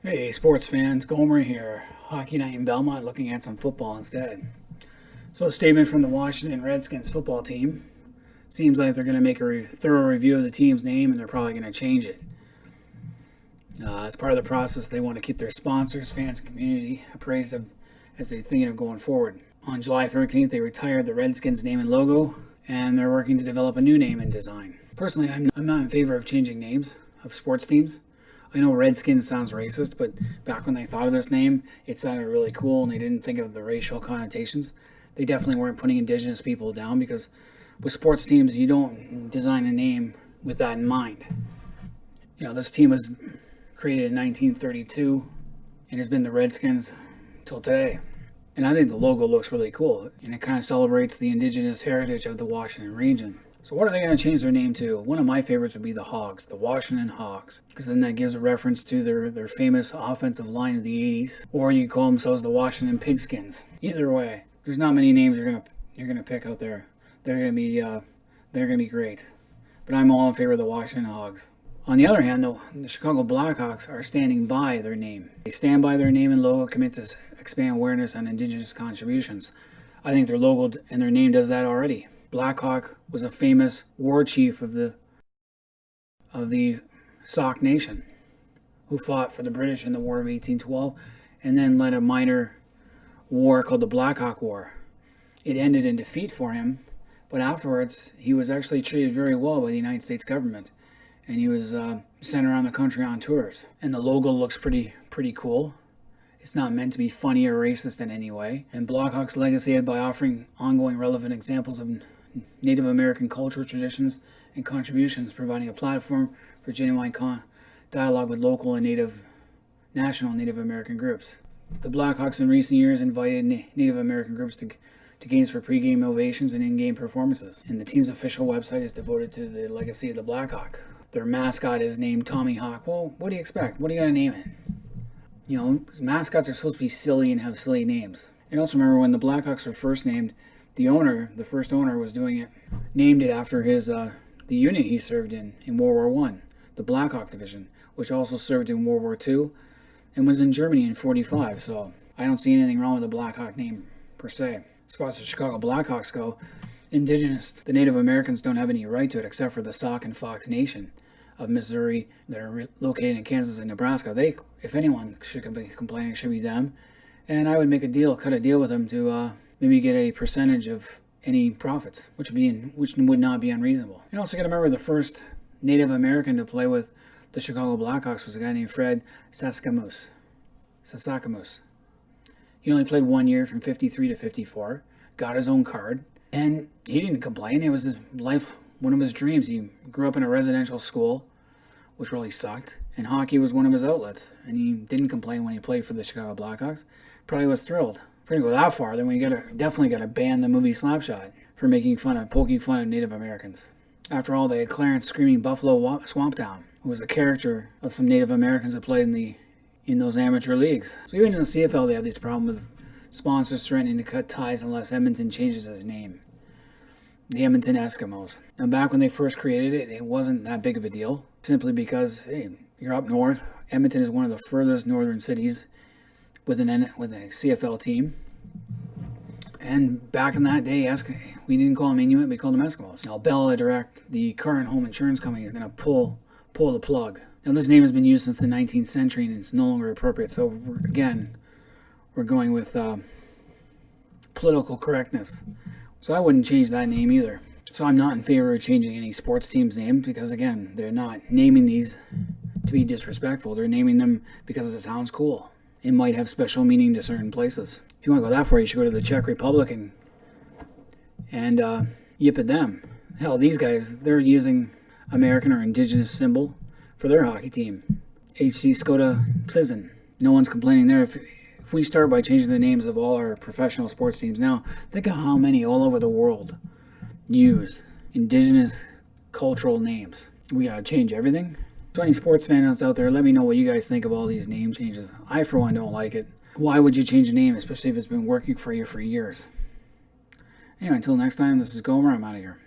Hey, sports fans, Gomer here. Hockey night in Belmont, looking at some football instead. So, a statement from the Washington Redskins football team. Seems like they're going to make a thorough review of the team's name and they're probably going to change it. As part of the process, they want to keep their sponsors, fans, and community appraised of as they think of going forward. On July 13th, they retired the Redskins name and logo, and they're working to develop a new name and design. Personally, I'm not in favor of changing names of sports teams. I know Redskins sounds racist, but back when they thought of this name, it sounded really cool and they didn't think of the racial connotations. They definitely weren't putting indigenous people down because with sports teams, you don't design a name with that in mind. This team was created in 1932 and has been the Redskins till today. And I think the logo looks really cool and it kind of celebrates the indigenous heritage of the Washington region. So what are they going to change their name to? One of my favorites would be the Hogs, the Washington Hogs, because then that gives a reference to their famous offensive line of the 80s. Or you call themselves the Washington Pigskins. Either way, there's not many names you're gonna pick out there. They're gonna be great. But I'm all in favor of the Washington Hogs. On the other hand, though, the Chicago Blackhawks are standing by their name. They stand by their name and logo, commit to expand awareness on indigenous contributions. I think their logo and their name does that already. Blackhawk was a famous war chief of the Sauk Nation who fought for the British in the War of 1812 and then led a minor war called the Black Hawk War. It ended in defeat for him, but afterwards he was actually treated very well by the United States government, and he was sent around the country on tours. And the logo looks pretty cool. It's not meant to be funny or racist in any way. And Blackhawk's legacy by offering ongoing relevant examples of Native American culture, traditions, and contributions, providing a platform for genuine dialogue with local and national Native American groups. The Blackhawks in recent years invited Native American groups to games for pregame ovations and in-game performances. And the team's official website is devoted to the legacy of the Blackhawk. Their mascot is named Tommy Hawk. Well, what do you expect? What do you got to name it? Mascots are supposed to be silly and have silly names. And also remember when the Blackhawks were first named, the first owner was named it after the unit he served in World War I, the Black Hawk Division, which also served in World War II and was in Germany in 1945. So I don't see anything wrong with the Black Hawk name per se. As far as the Chicago Blackhawks go, the Native Americans don't have any right to it except for the Sauk and Fox Nation of Missouri that are located in Kansas and Nebraska. If anyone should be complaining, it should be them. And I would cut a deal with them to maybe get a percentage of any profits, which would not be unreasonable. You also got to remember the first Native American to play with the Chicago Blackhawks was a guy named Fred Saskamoose. He only played 1 year from 1953 to 1954, got his own card, and he didn't complain. It was his life, one of his dreams. He grew up in a residential school, which really sucked, and hockey was one of his outlets, and he didn't complain when he played for the Chicago Blackhawks. Probably was thrilled. If we're going to go that far, then we definitely got to ban the movie Slapshot for poking fun of Native Americans. After all, they had Clarence Screaming Buffalo Swamptown, who was a character of some Native Americans that played in those amateur leagues. So even in the CFL, they have this problem with sponsors threatening to cut ties unless Edmonton changes its name. The Edmonton Eskimos. Now, back when they first created it, it wasn't that big of a deal, simply because, hey, you're up north. Edmonton is one of the furthest northern cities with a CFL team. And back in that day, we didn't call them Inuit, we called them Eskimos. Now, Bella Direct, the current home insurance company, is going to pull the plug. Now, this name has been used since the 19th century, and it's no longer appropriate. So, we're going with political correctness. So I wouldn't change that name either. So I'm not in favor of changing any sports team's name because, again, they're not naming these to be disrespectful. They're naming them because it sounds cool. It might have special meaning to certain places. If you want to go that far, you should go to the Czech Republic and yip at them. Hell, these guys, they're using American or indigenous symbol for their hockey team. HC Skoda Plzeň. No one's complaining there. If we start by changing the names of all our professional sports teams now, think of how many all over the world use indigenous cultural names. We gotta change everything. So any sports fans out there, let me know what you guys think of all these name changes. I, for one, don't like it. Why would you change a name, especially if it's been working for you for years? Anyway, until next time, this is Gomer. I'm out of here.